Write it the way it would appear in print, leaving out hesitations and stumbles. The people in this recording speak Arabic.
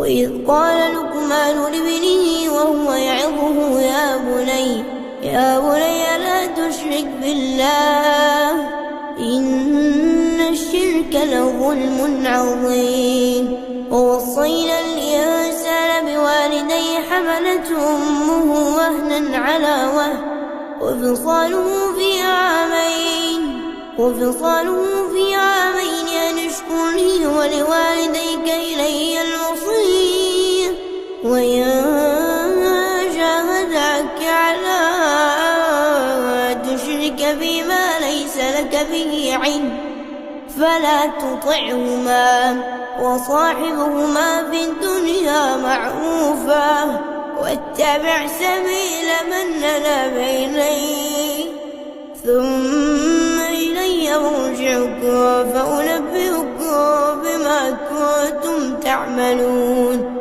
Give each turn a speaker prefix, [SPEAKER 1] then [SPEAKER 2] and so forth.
[SPEAKER 1] وإذ قال لقمان لابنه وهو يعظه يا بني لا تشرك بالله إن الشرك لظلم عظيم ووصينا الإنسان بوالديه حملته أمه وهنا على وهن وفصاله في عامين أن اشكر لي ولوالديك إلي المصير وإن جاهداك على أن تشرك بما ليس لك به علم فلا تطعهما وصاحبهما في الدنيا معروفا واتبع سبيل من أناب إلي ثم إلي مرجعكم فأنبئكم بما كنتم تعملون.